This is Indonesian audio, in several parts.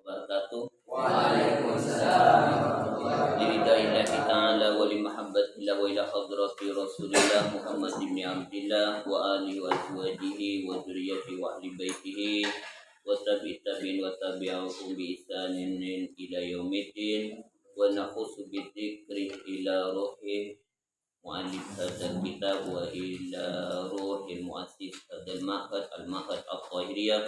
wabarakatuh. Waalaikumsalam warahmatullahi Lillahi ta'ala wa li mahabbatillah wa ila hadrati Rasulillah Muhammad ibn Abdillah wa alihi wa azwajihi wa dzurriyyatihi wa ahli baitihi wa tabi'in wa tabi'ahum bi ihsanin ila yaumiddin wa nakhussu bi dzikri ila ruhi mu'allif hadzal kitab wa ila ruhil mu'assis hadzal ma'had al-ma'had at-tahiriyah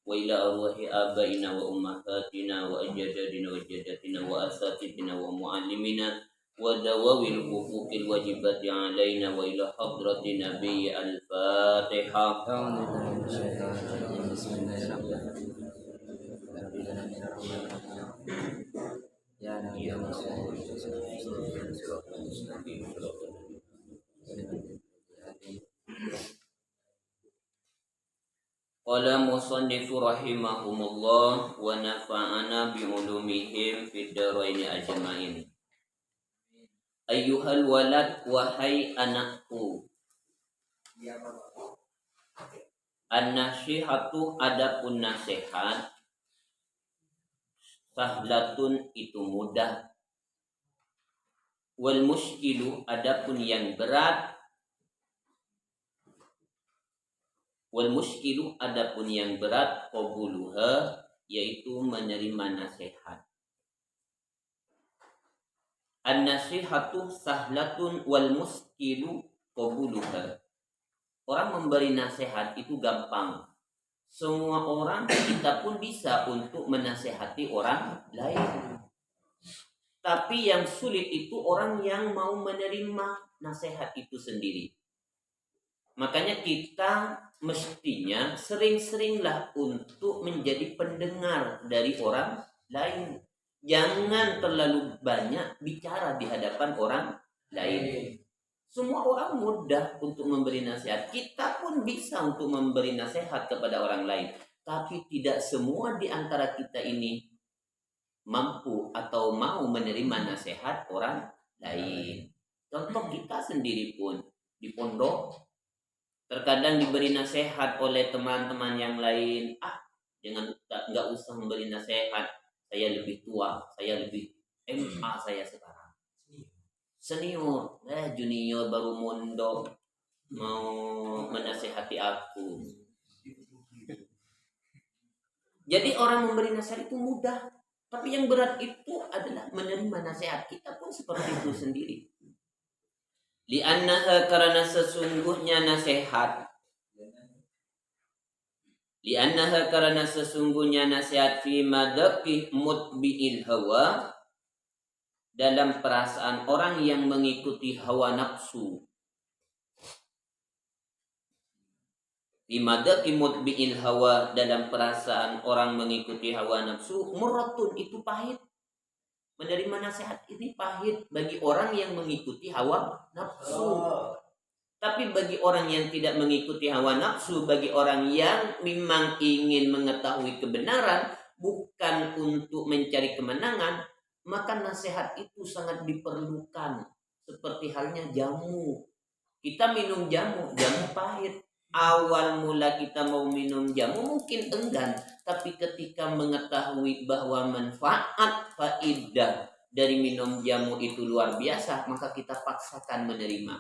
wa ila arwahi abaina wa ummahatina wa ajdadina wa jaddatina wa asatidina wa muallimina wa dawawil huquqil wajibati alaina wa ila hadratin nabiy al-fatihah. Qala musannifu rahimahumullah wa nafa'ana bi'ulumihim fid dharaini ajma'in. Ayyuhal walad, wahai anakku, an-nasihatu, adapun nasihat, sahlatun, itu mudah, wal muskilu, adapun yang berat, wal muskilu, adapun yang berat, qabuluha, yaitu menerima nasihat. An-nasihatu sahlatun wal muskilu qabuluha. Orang memberi nasihat itu gampang. Semua orang, kita pun bisa untuk menasehati orang lain. Tapi yang sulit itu orang yang mau menerima nasihat itu sendiri. Makanya kita mestinya sering-seringlah untuk menjadi pendengar dari orang lain. Jangan terlalu banyak bicara di hadapan orang lain. Semua orang mudah untuk memberi nasihat. Kita pun bisa untuk memberi nasihat kepada orang lain. Tapi tidak semua di antara kita ini mampu atau mau menerima nasihat orang lain. Contoh kita sendiri pun di pondok, terkadang diberi nasihat oleh teman-teman yang lain. Nggak usah memberi nasihat. Saya lebih tua, saya lebih MA saya sekarang. Senior, junior baru mondok mau menasehati aku. Jadi orang memberi nasihat itu mudah, tapi yang berat itu adalah menerima nasihat. Kita pun seperti itu sendiri. Li'annaha, karena sesungguhnya nasihat. Li'annaha, karena sesungguhnya nasihat fi madaqi mutbi'il hawa, dalam perasaan orang yang mengikuti hawa nafsu. Fi madaqi mutbi'il hawa, dalam perasaan orang mengikuti hawa nafsu, murratun, itu pahit. Menerima nasihat ini pahit bagi orang yang mengikuti hawa nafsu. Tapi bagi orang yang tidak mengikuti hawa nafsu, bagi orang yang memang ingin mengetahui kebenaran, bukan untuk mencari kemenangan, maka nasihat itu sangat diperlukan. Seperti halnya jamu. Kita minum jamu pahit. Awal mula kita mau minum jamu mungkin enggan, tapi ketika mengetahui bahwa manfaat, faidah dari minum jamu itu luar biasa, maka kita paksakan menerima.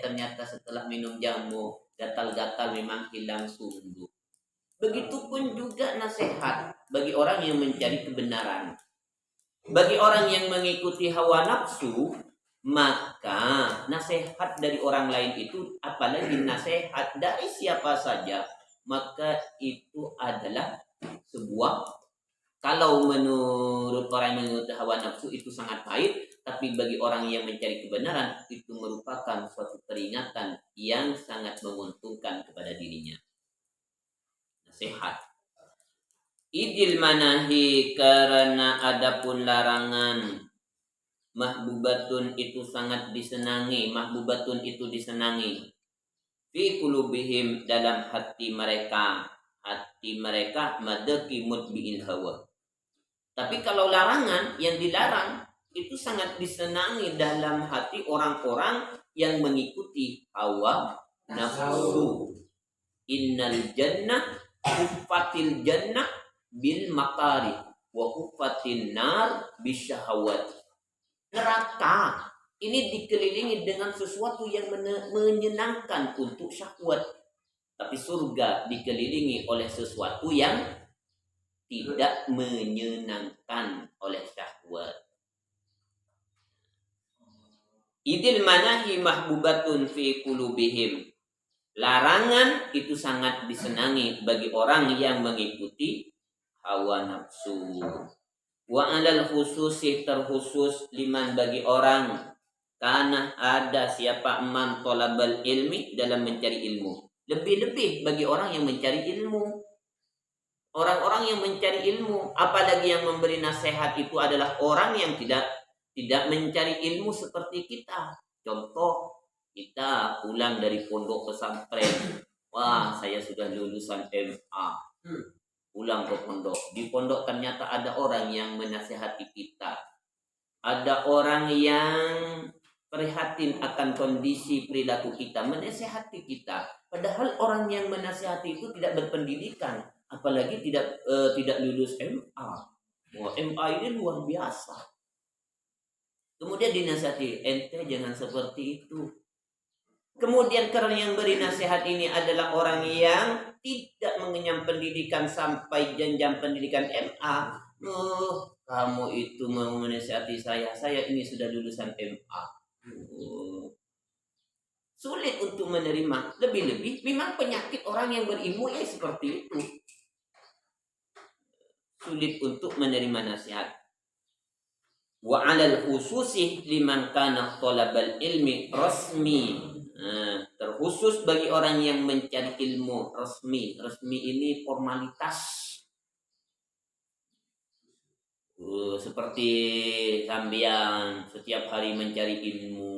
Ternyata setelah minum jamu, gatal-gatal memang hilang sungguh. Begitupun juga nasihat bagi orang yang mencari kebenaran. Bagi orang yang mengikuti hawa nafsu, maka nasihat dari orang lain itu, apalagi nasihat dari siapa saja, maka itu adalah sebuah, kalau menurut orang yang mengikuti hawa nafsu itu sangat pahit, tapi bagi orang yang mencari kebenaran itu merupakan suatu peringatan yang sangat menguntungkan kepada dirinya. Nasihat. Idil manahi, karena adapun larangan, mahbubatun, itu sangat disenangi, mahbubatun itu disenangi, fi qulubihim, dalam hati mereka madaqi mutbi'il hawa. Tapi kalau larangan, yang dilarang itu sangat disenangi dalam hati orang-orang yang mengikuti hawa nafsu. Innal jannah, kufatil jannah bil makari. wa hufatin nar bisyahawat. Neraka ini dikelilingi dengan sesuatu yang menyenangkan untuk syahwat, tapi surga dikelilingi oleh sesuatu yang tidak menyenangkan oleh syahwat. Idil manahi mahbubatun fi qulubihim. Larangan itu sangat disenangi bagi orang yang mengikuti hawa nafsu. Wa alal khususi terkhusus liman bagi orang karena ada siapa man tolabal ilmi dalam mencari ilmu. Lebih-lebih bagi orang yang mencari ilmu. Orang-orang yang mencari ilmu, apalagi yang memberi nasihat itu adalah orang yang tidak mencari ilmu seperti kita. Contoh, kita pulang dari pondok pesantren. Wah, saya sudah lulusan MA. Pulang ke pondok. Di pondok ternyata ada orang yang menasihati kita. Ada orang yang prihatin akan kondisi perilaku kita, menasihati kita. Padahal orang yang menasihati itu tidak berpendidikan, apalagi tidak lulus MA. Wah, MA ini luar biasa. Kemudian dinasihati, ente jangan seperti itu. Kemudian karena yang beri nasihat ini adalah orang yang tidak mengenyam pendidikan sampai jenjang pendidikan MA. Kamu itu mau menasihati saya ini sudah lulusan MA. Sulit untuk menerima. Lebih-lebih memang penyakit orang yang berilmu ya seperti itu. Sulit untuk menerima nasihat. Wa 'alal khususi liman kana thalabal ilmi rasmi. Terkhusus bagi orang yang mencari ilmu resmi. Resmi ini formalitas. Seperti sambian setiap hari mencari ilmu.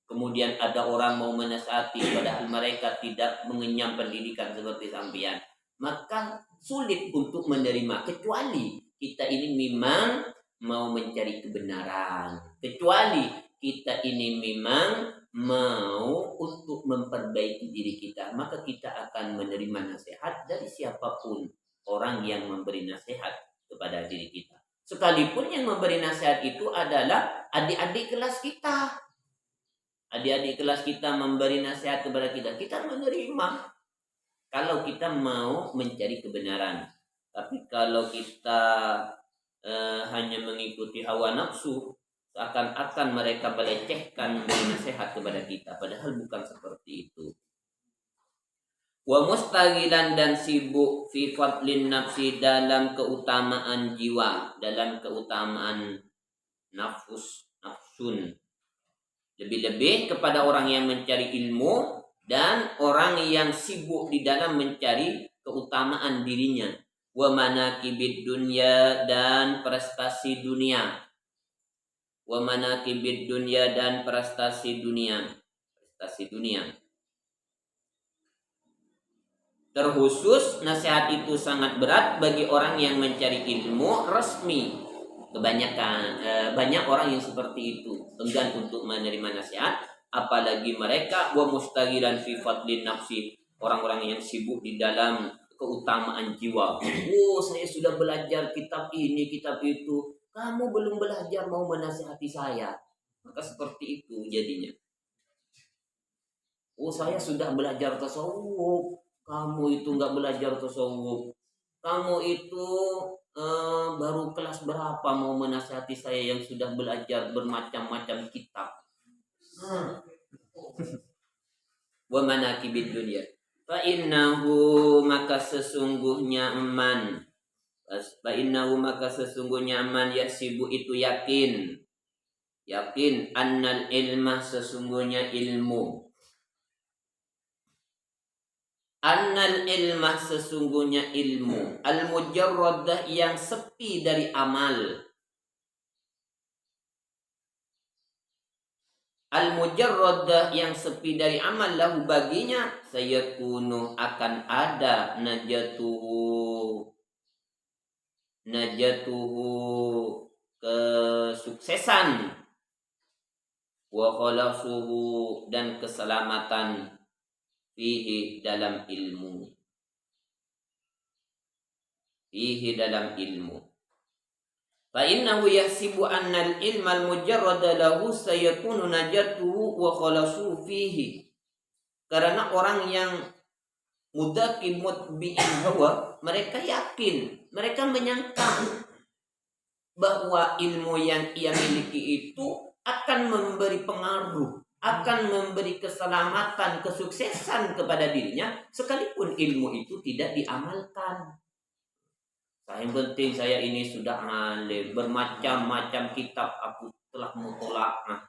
Kemudian ada orang mau menasihati padahal mereka tidak mengenyam pendidikan seperti sambian. Maka sulit untuk menerima kecuali kita ini memang mau mencari kebenaran. Kecuali kita ini memang mau untuk memperbaiki diri kita, maka kita akan menerima nasihat dari siapapun orang yang memberi nasihat kepada diri kita. Sekalipun yang memberi nasihat itu adalah adik-adik kelas kita. Adik-adik kelas kita memberi nasihat kepada kita, kita menerima. Kalau kita mau mencari kebenaran. Tapi kalau kita hanya mengikuti hawa nafsu, seakan-akan mereka melecehkan memberi nasihat kepada kita, padahal bukan seperti itu. Wa mustaghilan dan sibuk fi fadlin nafsi dalam keutamaan jiwa, dalam keutamaan nafsun. Lebih-lebih kepada orang yang mencari ilmu dan orang yang sibuk di dalam mencari keutamaan dirinya. Wa manakibid dunya dan prestasi dunia. Wa manakibid dunya dan prestasi dunia. Prestasi dunia. Terkhusus nasihat itu sangat berat bagi orang yang mencari ilmu resmi. Kebanyakan banyak orang yang seperti itu, enggan untuk menerima nasihat, apalagi mereka wa mustaghilan fi fadlin nafsi, orang-orang yang sibuk di dalam keutamaan jiwa. Saya sudah belajar kitab ini, kitab itu. Kamu belum belajar mau menasihati saya. Maka seperti itu jadinya. Saya sudah belajar tasawuf. Kamu itu nggak belajar tasawuf. Kamu itu baru kelas berapa mau menasihati saya yang sudah belajar bermacam-macam kitab. Wa manakibid dunya. Fa innahu maka sesungguhnya aman. Fa innahu maka sesungguhnya aman yasibu itu yakin. Yakin annal ilma sesungguhnya ilmu. Annal ilmah sesungguhnya ilmu al-mujarradah yang sepi dari amal. Al-mujarradah yang sepi dari amal lahu baginya sayakunu akan ada najatuhu kesuksesan wa khalasuhu dan keselamatan fihi dalam ilmu. Fihi dalam ilmu. Fa innahu yahsibu anna al-ilma al-mujarrada lahu sayakunu najatuhu wa khalasu fihi. Karena orang yang mudaki mutbi'in hawa, mereka yakin, mereka menyangka bahwa ilmu yang ia miliki itu akan memberi pengaruh, akan memberi keselamatan, kesuksesan kepada dirinya, sekalipun ilmu itu tidak diamalkan. Yang penting saya ini sudah alim, bermacam-macam kitab aku telah mutola'ah,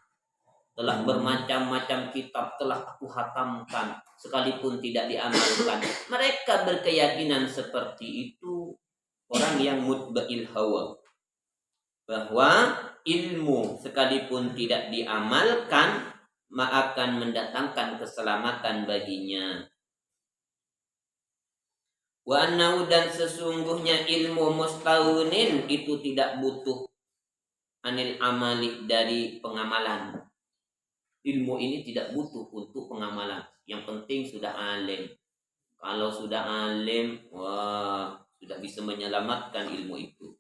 telah bermacam-macam kitab telah aku hatamkan, sekalipun tidak diamalkan. Mereka berkeyakinan seperti itu, orang yang mutba'il hawa, bahwa ilmu sekalipun tidak diamalkan akan mendatangkan keselamatan baginya. Wa annahu, dan sesungguhnya ilmu mustaunin itu tidak butuh anil amali, dari pengamalan. Ilmu ini tidak butuh untuk pengamalan. Yang penting sudah alim. Kalau sudah alim, wah, sudah bisa menyelamatkan ilmu itu.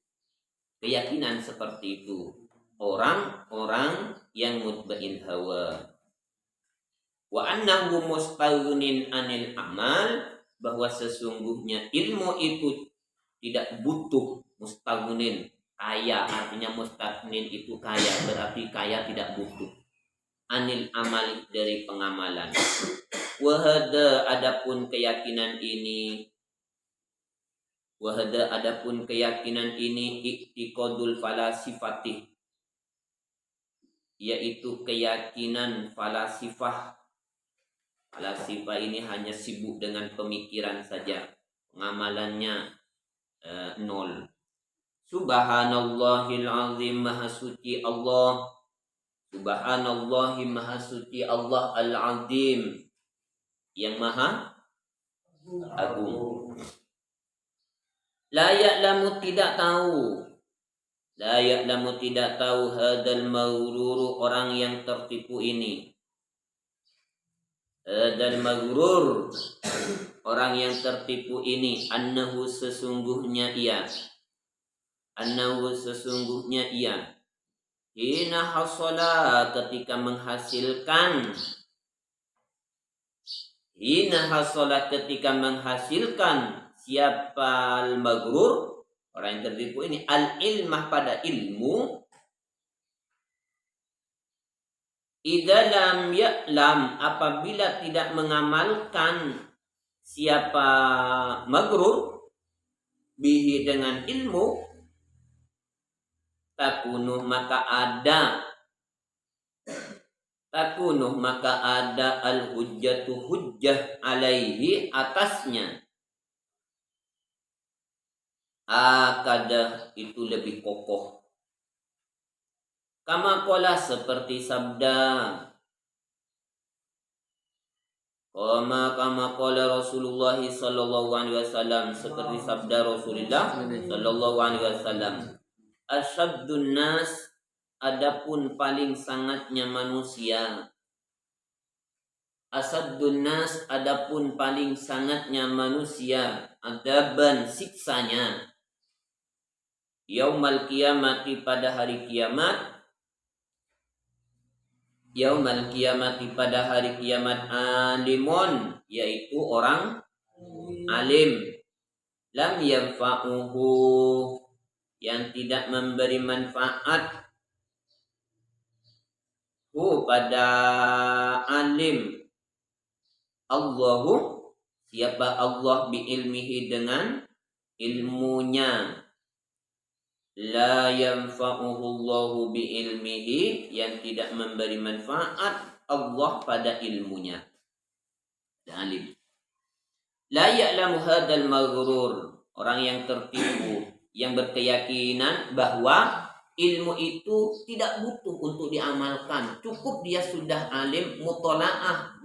Keyakinan seperti itu orang-orang yang mutba'in hawa. Wa annahu mustaunin anil amal, bahwa sesungguhnya ilmu itu tidak butuh mustagnin, kaya, artinya mustagnin itu kaya, berarti kaya tidak butuh, anil amali, dari pengamalan. Wahada, adapun keyakinan ini, i'tiqadul falasifati, yaitu keyakinan falasifah. Falasifah ini hanya sibuk dengan pemikiran saja, pengamalannya nol. Subhanallahil azim, maha suci Allah. Subhanallahi, maha suci Allah, al-azim, yang maha agung. La ya'lamu, tidak tahu. La ya'lamu, tidak tahu. Hadal maghrur, orang yang tertipu ini. Dan maghrur, orang yang tertipu ini, annahu, sesungguhnya ia, hina hasala, ketika menghasilkan, siapa al-maghrur, orang yang tertipu ini, al-ilmah, pada ilmu, idza lam ya'lam, apabila tidak mengamalkan siapa maghrur, bihi, dengan ilmu, takunuh, maka ada al-hujjatu, hujjah, alaihi, atasnya, akadah, itu lebih kokoh. Kama qala, seperti sabda, kama qala Rasulullah sallallahu alaihi wasallam, seperti sabda Rasulullah sallallahu alaihi wasallam, asyaddun nas, adapun paling sangatnya manusia, adapun paling sangatnya manusia, adaban, siksanya, yaumal qiyamati, pada hari kiamat, pada hari kiamat, alimun, yaitu orang alim, lam yanfa'uhu, yang tidak memberi manfaat, pada alim, Allahu, siapa Allah, biilmihi, dengan ilmunya, la yanfa'uhu Allahu biilmihi, yang tidak memberi manfaat Allah pada ilmunya, alim. La ya'lamu hadal maghrur, orang yang tertipu, yang berkeyakinan bahwa ilmu itu tidak butuh untuk diamalkan, cukup dia sudah alim, mutola'ah,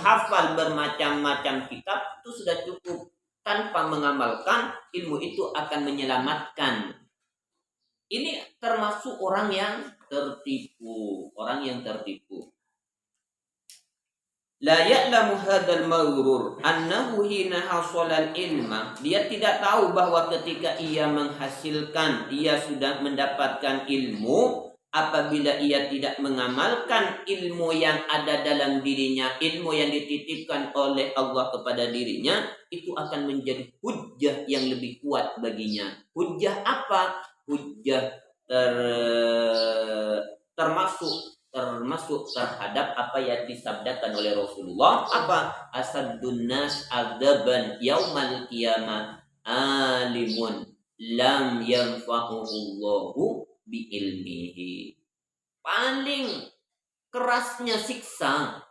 hafal bermacam-macam kitab, itu sudah cukup. Tanpa mengamalkan, ilmu itu akan menyelamatkan. Ini termasuk orang yang tertipu. La ya'lamu hadzal maghrur annahu hina hasalal ilma. Dia tidak tahu bahwa ketika ia menghasilkan, ia sudah mendapatkan ilmu, apabila ia tidak mengamalkan ilmu yang ada dalam dirinya, ilmu yang dititipkan oleh Allah kepada dirinya, itu akan menjadi hujjah yang lebih kuat baginya. Hujjah apa? Hujjah termasuk terhadap apa yang disabdakan oleh Rasulullah, apa? Asaddun nas adzaban yaumal qiyamah alimun lam yanfa'uhullahu bi ilmihi. Paling kerasnya siksa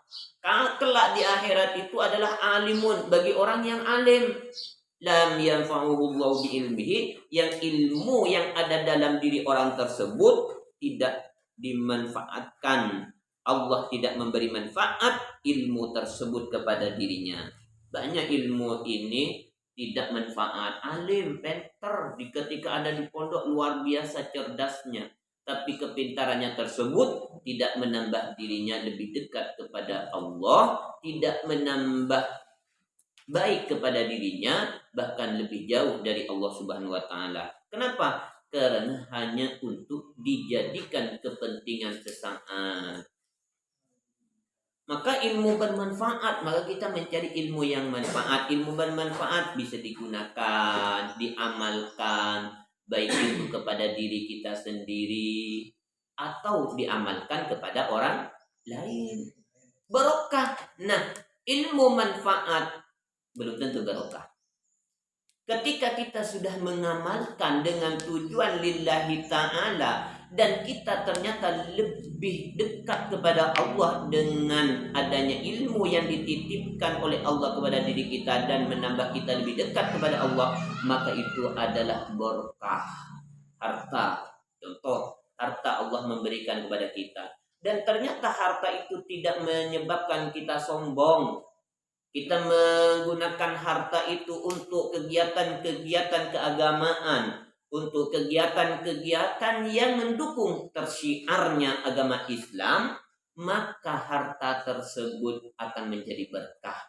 kelak di akhirat itu adalah alimun, bagi orang yang alim. Lam yanfa'uhullahu bi ilmihi, yang ilmu yang ada dalam diri orang tersebut tidak dimanfaatkan. Allah tidak memberi manfaat ilmu tersebut kepada dirinya. Banyak ilmu ini tidak manfaat. Alim, pintar, ketika ada di pondok luar biasa cerdasnya, tapi kepintarannya tersebut tidak menambah dirinya lebih dekat kepada Allah, tidak menambah baik kepada dirinya, bahkan lebih jauh dari Allah Subhanahu wa taala. Kenapa? Karena hanya untuk dijadikan kepentingan sesaat. Maka ilmu bermanfaat, maka kita mencari ilmu yang manfaat. Ilmu bermanfaat bisa digunakan, diamalkan, baik itu kepada diri kita sendiri atau diamalkan kepada orang lain. Barokah. Nah, ilmu manfaat belum tentu barokah. Ketika kita sudah mengamalkan dengan tujuan lillahi ta'ala, dan kita ternyata lebih dekat kepada Allah dengan adanya ilmu yang dititipkan oleh Allah kepada diri kita dan menambah kita lebih dekat kepada Allah, maka itu adalah berkah. Harta, contoh, harta Allah memberikan kepada kita, dan ternyata harta itu tidak menyebabkan kita sombong. Kita menggunakan harta itu untuk kegiatan-kegiatan keagamaan, untuk kegiatan-kegiatan yang mendukung tersiarnya agama Islam, maka harta tersebut akan menjadi berkah.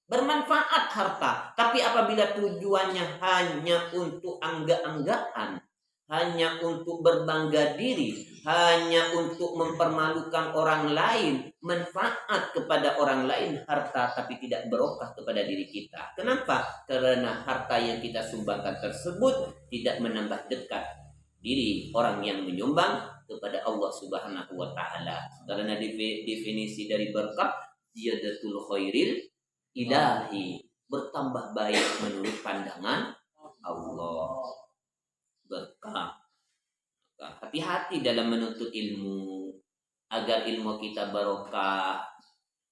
Bermanfaat harta, tapi apabila tujuannya hanya untuk angga-anggaan, hanya untuk berbangga diri, hanya untuk mempermalukan orang lain, manfaat kepada orang lain harta, tapi tidak berokah kepada diri kita. Kenapa? Karena harta yang kita sumbangkan tersebut tidak menambah dekat diri orang yang menyumbang kepada Allah Subhanahu wa taala. Karena definisi dari berkah, ziyadatul khairil ilahi, bertambah baik menurut pandangan Allah. Berkah. Hati-hati dalam menuntut ilmu agar ilmu kita barokah.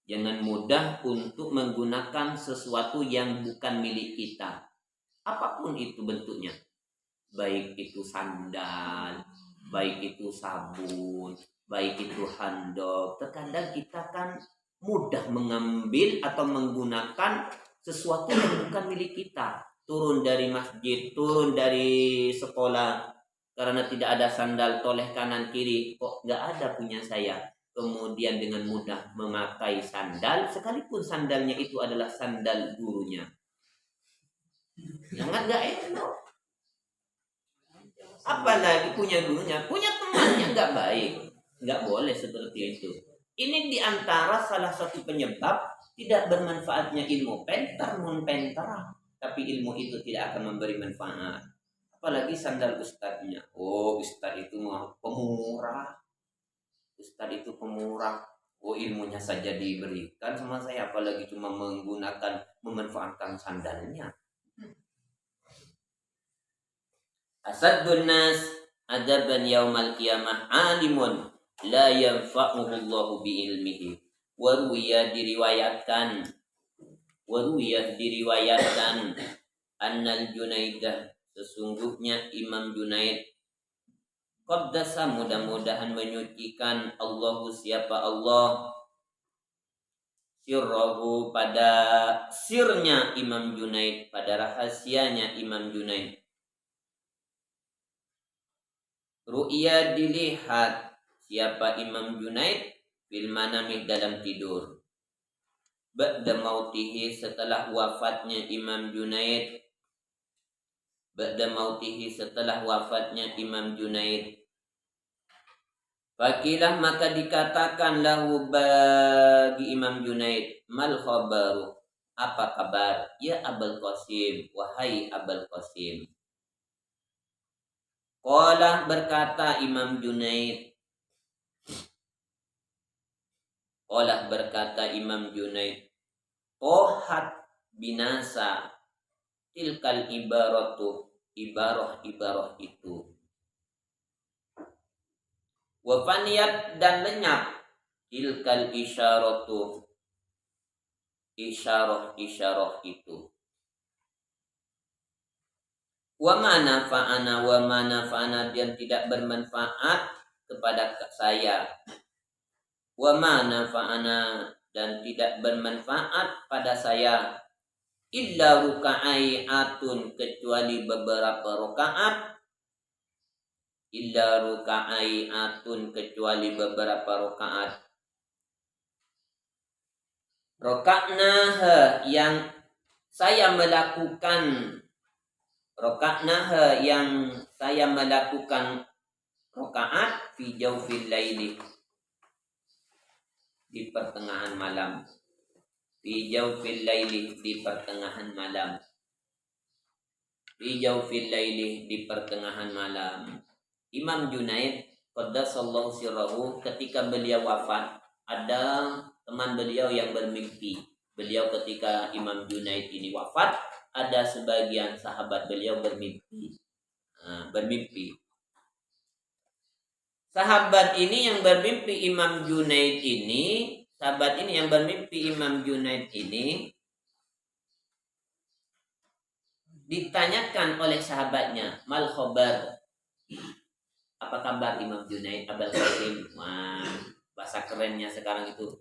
Jangan mudah untuk menggunakan sesuatu yang bukan milik kita, apapun itu bentuknya, baik itu sandal, baik itu sabun, baik itu handuk. Terkadang kita kan mudah mengambil atau menggunakan sesuatu yang bukan milik kita. Turun dari masjid, turun dari sekolah, karena tidak ada sandal toleh kanan kiri, kok nggak ada punya saya. Kemudian dengan mudah memakai sandal, sekalipun sandalnya itu adalah sandal gurunya. Sangat nggak elok. Apalagi punya gurunya, punya temannya nggak baik. Nggak boleh seperti itu. Ini diantara salah satu penyebab tidak bermanfaatnya ilmu. Pentar mun pentar, tapi ilmu itu tidak akan memberi manfaat. Apalagi sandal ustadznya. Oh, ustadz itu mah pemurah. Ustadz itu pemurah. Oh, ilmunya saja diberikan sama saya, apalagi cuma memanfaatkan sandalnya. Asaddun nas adaban yaumal qiyamah alimun la yanfa'uhullahu bi ilmihi. Waruya diriwayatkan annal Junaidah, sesungguhnya Imam Junaid, qaddasa, mudah-mudahan menyucikan, Allahu, siapa Allah, sirrahu, pada sirnya Imam Junaid, pada rahasianya Imam Junaid. Ru'ya, dilihat siapa Imam Junaid, fil manami, dalam tidur. ba'da mautihi, setelah wafatnya Imam Junaid. Ba'da mautihi, setelah wafatnya Imam Junaid. Fakilah, maka dikatakan lahu bagi Imam Junaid, mal khabaru, apa kabar? Ya Abul Qasim, wahai Abul Qasim. Qala, berkata Imam Junaid. Qala, berkata Imam Junaid, tohat binasa tilkal ibaratu, ibarah itu. Wafaniyat, dan lenyap tilkal isyaratu, isyarah itu. Wa mana fa'ana dan tidak bermanfaat kepada saya. Wa mana fa'ana, dan tidak bermanfaat pada saya. Illa ruka'ai'atun, kecuali beberapa rakaat. Illa ruka'ai'atun, kecuali beberapa rakaat. Roka'naha, yang saya melakukan. Roka'naha, yang saya melakukan rakaat fi jawfil laili, di pertengahan malam. Fi jawfil laili, di pertengahan malam. Fi jawfil laili, di pertengahan malam. Imam Junaid qaddasallahu sirrahu, ketika beliau wafat, ada teman beliau yang bermimpi. Beliau ketika Imam Junaid ini wafat, ada sebagian sahabat beliau bermimpi. Sahabat ini yang bermimpi Imam Junaid ini, sahabat ini yang bermimpi Imam Junaid ini, ditanyakan oleh sahabatnya, mal khobar, apa kabar Imam Junaid, Abul Qasim. Wah, bahasa kerennya sekarang itu,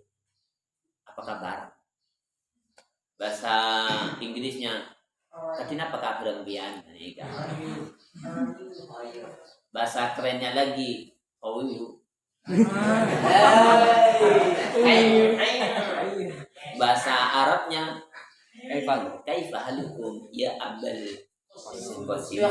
apa kabar? Bahasa Inggrisnya, katina apa kabar bian? Bahasa kerennya lagi, how are you? Bahasa Arabnya, kaifa halukum ya Abul Qasim.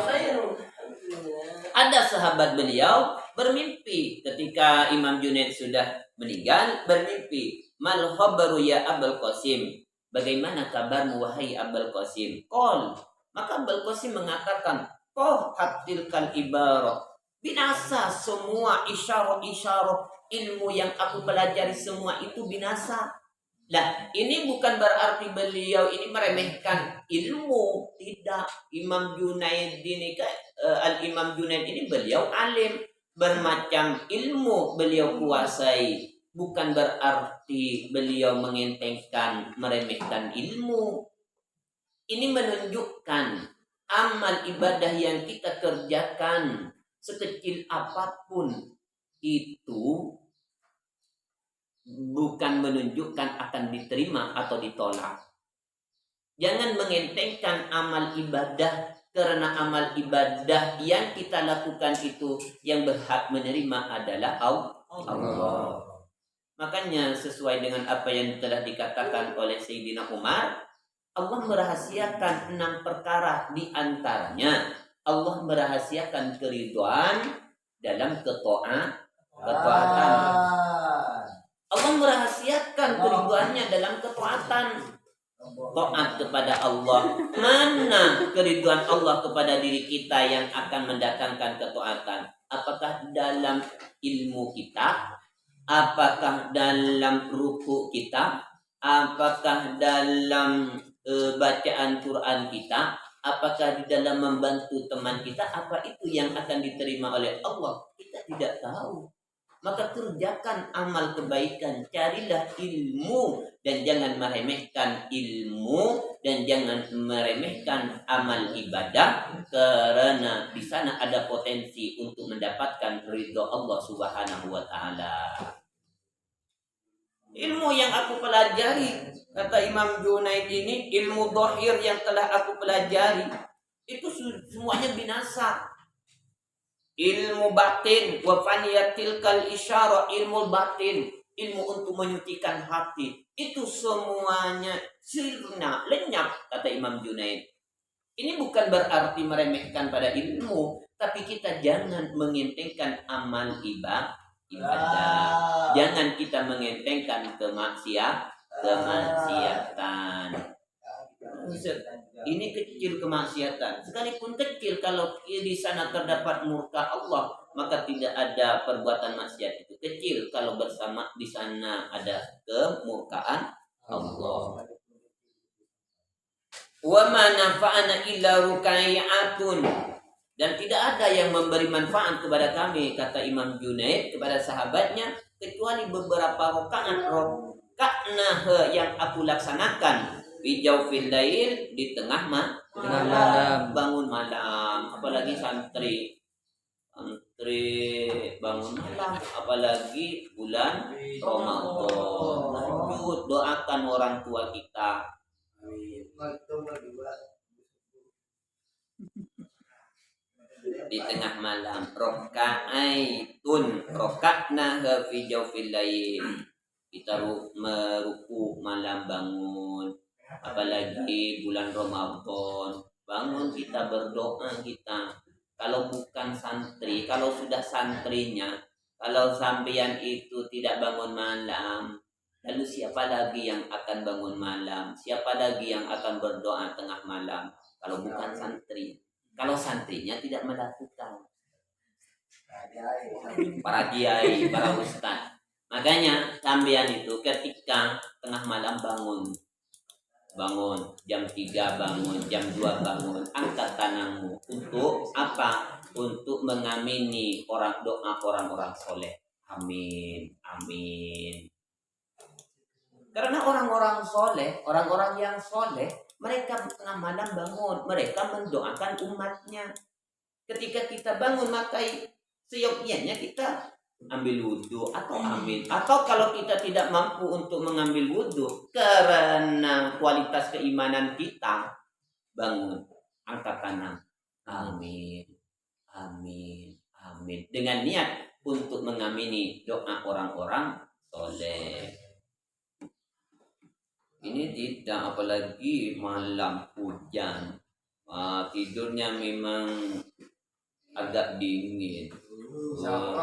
Ada sahabat beliau bermimpi ketika Imam Junaid sudah meninggal, bermimpi, mal khabaru ya Abul Qasim, bagaimana kabarmu wahai Abul Qasim? Qol, maka Abul Qasim mengatakan, hatilkal ibarah, binasa semua isyarah ilmu yang aku pelajari, semua itu binasa. Lah, ini bukan berarti beliau ini meremehkan ilmu, tidak. Imam Junaid ini Al-Imam Junaid ini beliau alim, bermacam ilmu beliau kuasai. Bukan berarti beliau mengentengkan, meremehkan ilmu. Ini menunjukkan amal ibadah yang kita kerjakan, sekecil apapun itu, bukan menunjukkan akan diterima atau ditolak. Jangan mengentengkan amal ibadah, karena amal ibadah yang kita lakukan itu yang berhak menerima adalah Allah. Makanya sesuai dengan apa yang telah dikatakan oleh Sayyidina Umar, Allah merahasiakan 6 perkara, di antaranya Allah merahasiakan keridhaan dalam ketaatan. Allah merahasiakan keridhaannya dalam ketaatan. Taat kepada Allah. Mana keridhaan Allah kepada diri kita yang akan mendatangkan ketaatan? Apakah dalam ilmu kita? Apakah dalam ruku kita? Apakah dalam bacaan Quran kita? Apakah di dalam membantu teman kita? Apa itu yang akan diterima oleh Allah? Kita tidak tahu. Maka kerjakan amal kebaikan, carilah ilmu, dan jangan meremehkan ilmu, dan jangan meremehkan amal ibadah, karena di sana ada potensi untuk mendapatkan ridho Allah Subhanahu wa taala. Ilmu yang aku pelajari, kata Imam Junaid ini, ilmu dhahir yang telah aku pelajari itu semuanya binasa. Ilmu batin, wa faniyatil kal isyarah, ilmu batin, ilmu untuk menyucikan hati, itu semuanya sirna, lenyap, kata Imam Junaid. Ini bukan berarti meremehkan pada ilmu, tapi kita jangan mengentengkan amal ibadah. Jangan kita mengentengkan kemaksiatan. Ini kecil kemaksiatan. Sekalipun kecil, kalau di sana terdapat murka Allah, maka tidak ada perbuatan maksiat itu kecil. Kalau bersama di sana ada kemurkaan Allah. Wa ma nafa'ana illa rukai'atun. Dan tidak ada yang memberi manfaat kepada kami, kata Imam Junaid kepada sahabatnya, kecuali beberapa rakaat yang aku laksanakan fi jaufil lail, di tengah malam, bangun malam, apalagi santri bangun malam, apalagi bulan Ramadan. Lanjut, doakan orang tua kita. Di tengah malam, rokakna fi jaufil lail, kita meruku malam, bangun, apalagi bulan Ramadan, bangun kita berdoa kita. Kalau bukan santri, kalau sudah santrinya, kalau sampeyan itu tidak bangun malam, lalu siapa lagi yang akan bangun malam? Siapa lagi yang akan berdoa tengah malam? Kalau bukan santri. Kalau santrinya tidak melakukan, para kiai, para ustaz. Makanya sampeyan itu ketika tengah malam bangun jam 3 bangun, jam 2 bangun, angkat tanganmu. Untuk apa? Untuk mengamini doa orang-orang soleh. Amin, amin. Karena orang-orang soleh, orang-orang yang soleh, mereka tengah malam bangun, mereka mendoakan umatnya. Ketika kita bangun, maka seyogyanya kita ambil wudhu atau amin. Atau kalau kita tidak mampu untuk mengambil wudhu karena kualitas keimanan kita, bangun, angkat tangan, amin, amin, amin, dengan niat untuk mengamini doa orang-orang soleh. Ini tidak, apalagi malam hujan, tidurnya memang agak dingin.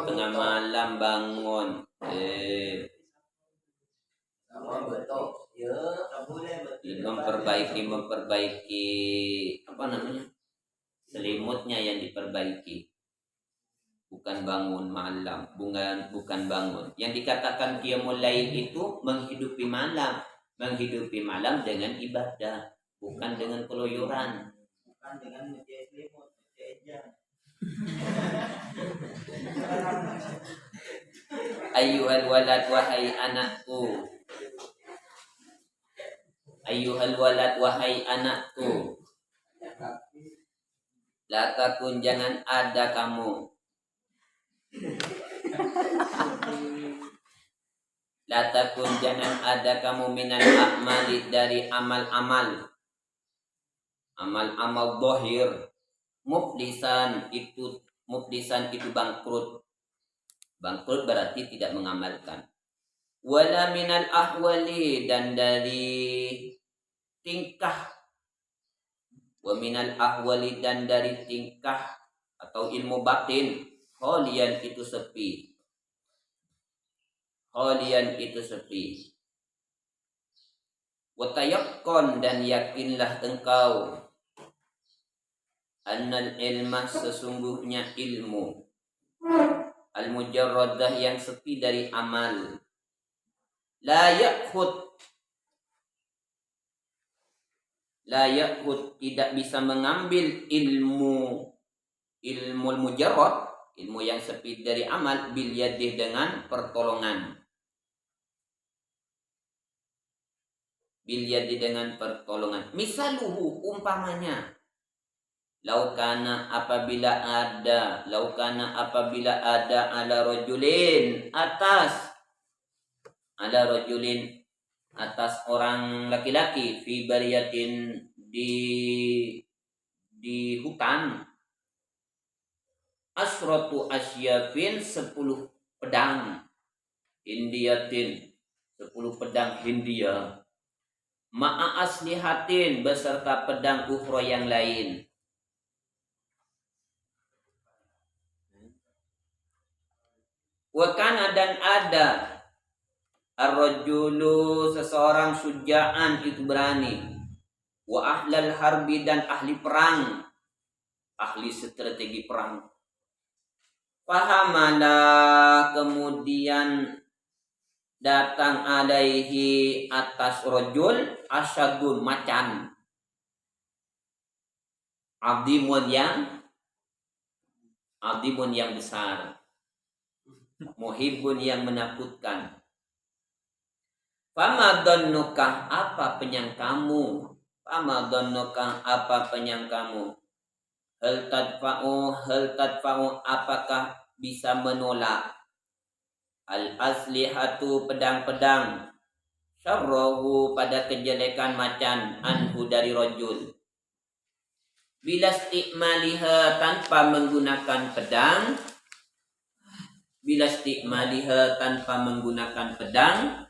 Tengah malam bangun, memperbaiki apa namanya, selimutnya yang diperbaiki. Bukan bangun malam, bukan bangun. Yang dikatakan qiyamul lail itu menghidupi malam dengan ibadah, bukan dengan keluyuran, bukan dengan selimut, Ayyuhal walad, wahai anakku. Ayyuhal walad, wahai anakku. La takun, jangan ada kamu. La takun, jangan ada kamu minal a'mali, dari amal-amal. Amal-amal zahir. Muflisan itu bangkrut. Bangkrut berarti tidak mengamalkan. Wala minal ahwali, dan dari tingkah. Wa minal ahwali, dan dari tingkah atau ilmu batin. Khalian itu sepi. Khalian itu sepi. Wa tayaqqan, dan yakinlah engkau. Annal ilmah, sesungguhnya ilmu. Al-mujarradah, yang sepi dari amal. La ya'khud, tidak bisa mengambil ilmu mujarrad, ilmu yang sepi dari amal, bil yadih, dengan pertolongan. Bil yadih, dengan pertolongan. Misaluhu, umpamanya. Laukana, apabila ada ala rajulin, atas orang laki-laki, fi bariyatin, di hutan, asratu asyafin, 10 pedang, Hindiyatin 10 pedang Hindia, ma'a aslihatin beserta pedang ukhra yang lain. Wa kana dan ada ar-rajulu seseorang syuja'an itu berani, wa ahlal harbi dan ahli perang, ahli strategi perang. Fahamala kemudian datang alaihi atas rajul asyadun macan, abdimun yang besar, muhibbun yang menakutkan. Fama dhannuka apa penyangkamu? Fama dhannuka apa penyangkamu? Hal tadfa'u apakah bisa menolak al aslihatu pedang-pedang syarrahu pada kejelekan macan anhu dari rajul bila istimaliha tanpa menggunakan pedang, bila istimaliha tanpa menggunakan pedang,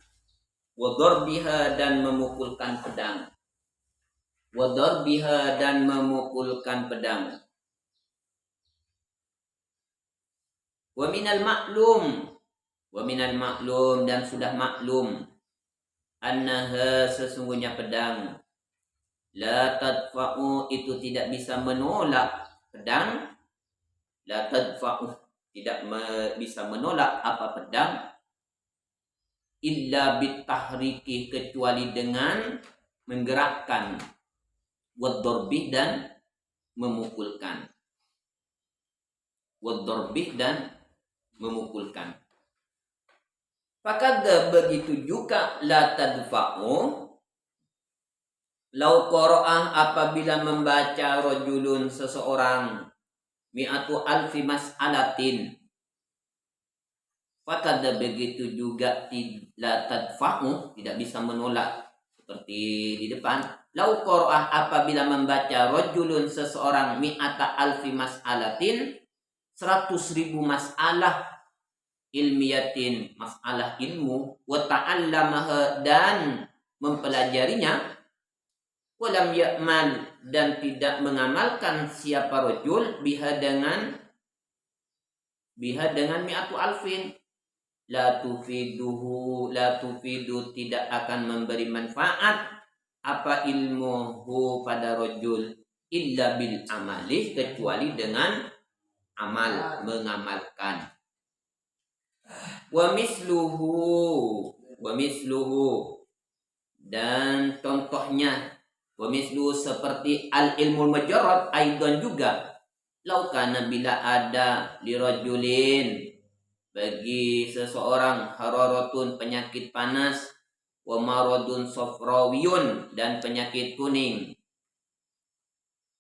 wa darbiha dan memukulkan pedang, wa darbiha dan memukulkan pedang. Wa minal maklum dan sudah maklum annaha sesungguhnya pedang la tadfa'u itu tidak bisa menolak pedang, la tadfa'u tidak bisa menolak apa pedang, illa bitahriki kecuali dengan menggerakkan, wadarbih dan memukulkan, wadarbih dan memukulkan. Fakad begitu juga la tadfa'u lau qira'ah apabila membaca rajulun seseorang mi'atu alfi mas'alatin, fakad begitu juga la tadfa'u tidak bisa menolak seperti di depan. Lau qira'ah apabila membaca rajulun seseorang mi'ata alfi mas'alatin 100.000 masalah ilmiyatin, masalah ilmu, wa ta'allamaha dan mempelajarinya, walam ya'mal dan tidak mengamalkan siapa rajul biha dengan mi'atu alfin, la tufidu tidak akan memberi manfaat apa ilmuhu pada rajul illa bil amali kecuali dengan amal, mengamalkan. Wa misluhu dan contohnya, wa misluhu seperti al ilmul majarrad aidan juga, laukana bila ada lirajulin bagi seseorang hararatun penyakit panas, wa maradun safrawiyun dan penyakit kuning,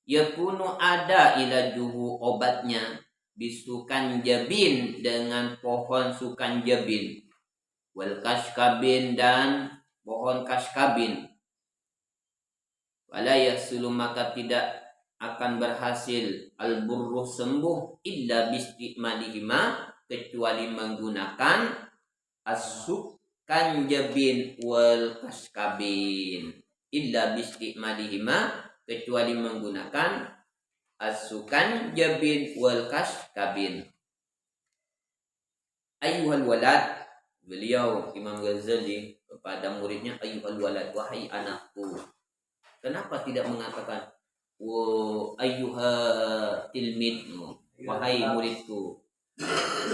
yakunu ada ilajuhu obatnya bisukan jabin dengan pohon sukan jabin, wal kashkabin dan pohon kashkabin, wala yasulu maka tidak akan berhasil al burruh sembuh illa bisti'malihima kecuali menggunakan as-sukan jabin wal kashkabin, illa bisti'malihima kecuali menggunakan as-sukan jabin wal kashkabin. Ayyuhal walad, beliau Imam Ghazali kepada muridnya, ayyuhal walad, wahai anakku. Kenapa tidak mengatakan ayyuha tilmid, wahai muridku?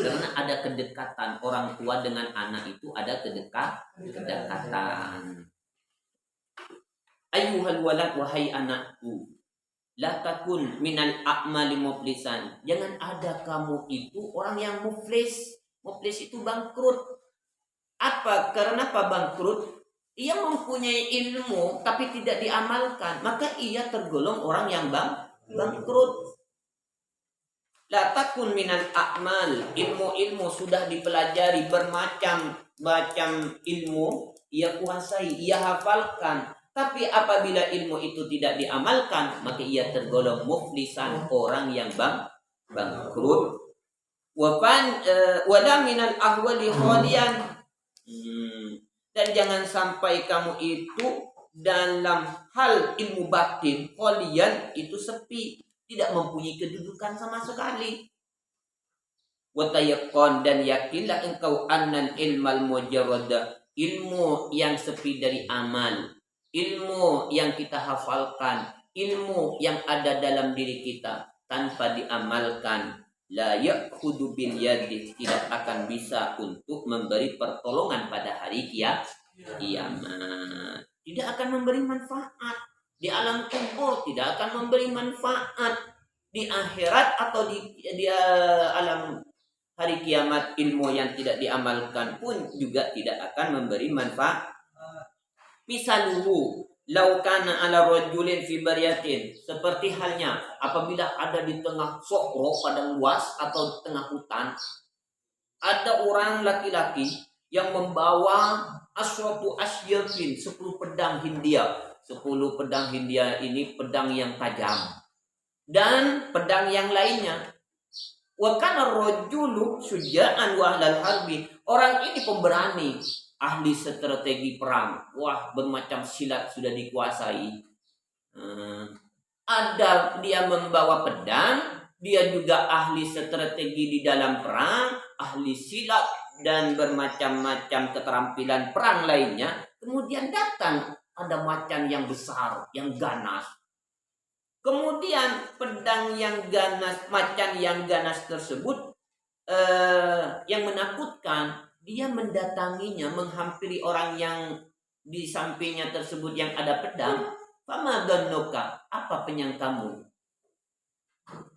Karena ada kedekatan orang tua dengan anak itu, ada kedekatan. Ayyuhal walad, wahai anakku, la takun minal a'mali muflisan. Jangan ada kamu itu orang yang muflis. Muflis itu bangkrut. Apa? Karena apa bangkrut? Ia mempunyai ilmu tapi tidak diamalkan, maka ia tergolong orang yang bangkrut. La takun minal a'mal. Ilmu-ilmu sudah dipelajari, bermacam-macam ilmu ia kuasai, ia hafalkan. Tapi apabila ilmu itu tidak diamalkan, maka ia tergolong muflisan, orang yang bangkrut. Wala minal ahwali khalian, Dan jangan sampai kamu itu dalam hal ilmu batin kalian itu sepi, tidak mempunyai kedudukan sama sekali. Watayakon, dan yakinlah engkau annan ilmal mujarrada, ilmu yang sepi dari amal, ilmu yang kita hafalkan, ilmu yang ada dalam diri kita tanpa diamalkan, la yakhudhu bil yadi, tidak akan bisa untuk memberi pertolongan pada hari kiamat, tidak akan memberi manfaat di alam kubur, tidak akan memberi manfaat di akhirat atau di alam hari kiamat. Ilmu yang tidak diamalkan pun juga tidak akan memberi manfaat. Misaluhu lau kana ala rajulin fi baryatin, seperti halnya apabila ada di tengah sokro padang luas atau di tengah hutan, ada orang laki-laki yang membawa asratu asyatin, 10 pedang Hindia. 10 pedang Hindia ini pedang yang tajam, dan pedang yang lainnya. Wa kana rajulu syuja'an wa ahlal harbi, orang ini pemberani, ahli strategi perang. Wah, bermacam silat sudah dikuasai. Ada dia membawa pedang, dia juga ahli strategi di dalam perang, ahli silat dan bermacam-macam keterampilan perang lainnya. Kemudian datang ada macan yang besar, yang ganas. Kemudian pedang yang ganas, macan yang ganas tersebut yang menakutkan, dia mendatanginya, menghampiri orang yang di sampingnya tersebut yang ada pedang. Fama dhannuka, apa penyangkamu?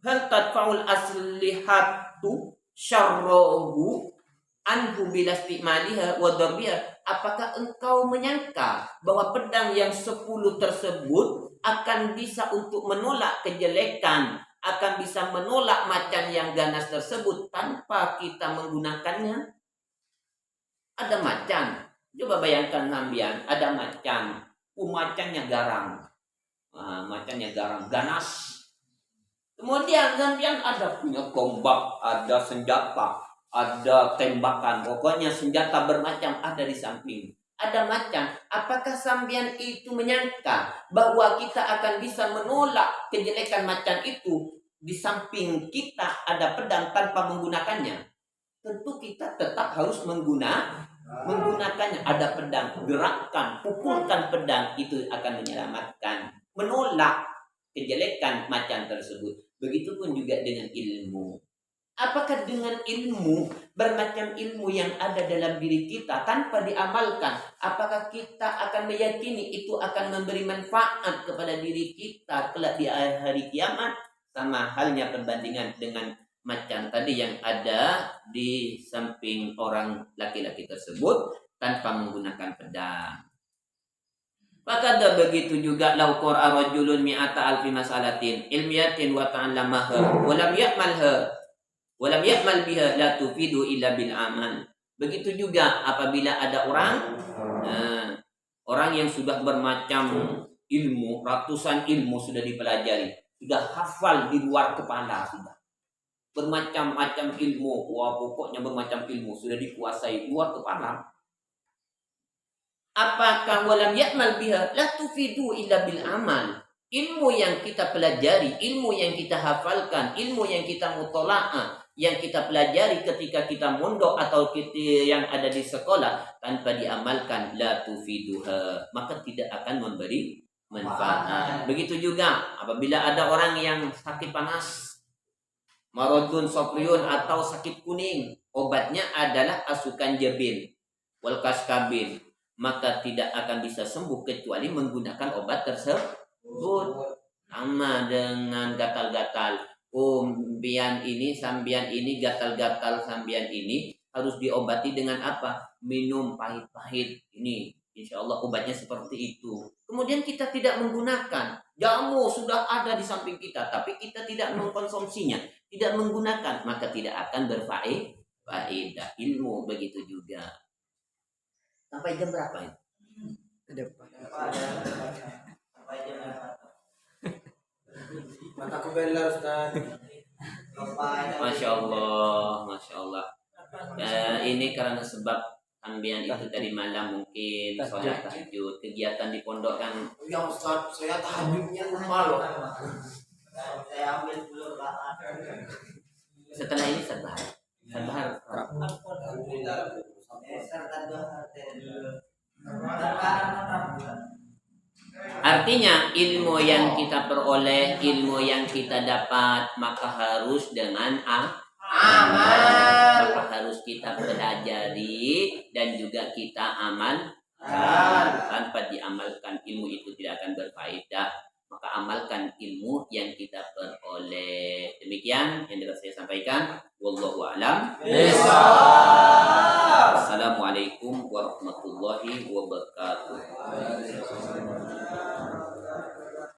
Hal tadfa'ul aslihatu syarruhu anhu bila istimaliha wa darbiha, apakah engkau menyangka bahwa pedang yang 10 tersebut akan bisa untuk menolak kejelekan, akan bisa menolak macan yang ganas tersebut tanpa kita menggunakannya? Ada macan, coba bayangkan sambian, ada macan, macannya garang, macannya garang, ganas. Kemudian sambian ada punya tombak, ada senjata, ada tembakan, pokoknya senjata bermacam ada di samping. Ada macan, apakah sambian itu menyangka bahwa kita akan bisa menolak kejelekan macan itu di samping kita ada pedang tanpa menggunakannya? Tentu kita tetap harus menggunakannya. Ada pedang, gerakkan, pukulkan pedang, itu akan menyelamatkan, menolak kejelekan macan tersebut. Begitupun juga dengan ilmu. Apakah dengan ilmu, bermacam ilmu yang ada dalam diri kita tanpa diamalkan, apakah kita akan meyakini itu akan memberi manfaat kepada diri kita kelak di hari kiamat? Sama halnya perbandingan dengan macan tadi yang ada di samping orang laki-laki tersebut tanpa menggunakan pedang. Maka begitu juga lau qara rajulun mi'ata alfi mas'alatin ilmiyatin wa ta'allamaha wa lam ya'malha walam ya'mal biha la tufidu illa bil amal. Begitu juga apabila ada orang yang sudah bermacam ilmu, ratusan ilmu sudah dipelajari, sudah hafal di luar kepala, sudah bermacam-macam ilmu, wah pokoknya bermacam ilmu sudah dikuasai luar kepala. Apakah walam ya'mal biha la tufidu illa bil amal? Ilmu yang kita pelajari, ilmu yang kita hafalkan, ilmu yang kita mutola'ah, yang kita pelajari ketika kita mondok atau kita yang ada di sekolah tanpa diamalkan, la tufiduha, maka tidak akan memberi manfaat. Begitu juga apabila ada orang yang sakit panas, maradun sofriun atau sakit kuning, obatnya adalah asukan jabin wal kaskabin, maka tidak akan bisa sembuh kecuali menggunakan obat tersebut. Sama dengan gatal-gatal, sambian ini gatal-gatal, sambian ini harus diobati dengan apa? Minum pahit-pahit. Ini insya Allah obatnya seperti itu. Kemudian kita tidak menggunakan, jamu sudah ada di samping kita, tapi kita tidak mengkonsumsinya, tidak menggunakan, maka tidak akan berfaedah. Ilmu begitu juga. Sampai jam berapa ya? Sampai jam berapa? Mataku belar Ustaz. Masya Allah, Masya Allah. Ini karena sebab Ambian itu tadi malam mungkin sholat tahajud, kegiatan di pondok kan. Ya Ustaz, saya tahajudnya lupa loh. Saya ambil dulu rakaat. Setelah ini sabar. Alhamdulillah. Artinya ilmu yang kita peroleh, ilmu yang kita dapat, maka harus dengan Amal. maka harus kita pelajari dan juga kita amalkan. Tanpa diamalkan ilmu itu tidak akan berfaedah. Maka amalkan ilmu yang kita peroleh. Demikian yang dapat saya sampaikan. Wallahu a'lam. Assalamualaikum warahmatullahi wabarakatuh.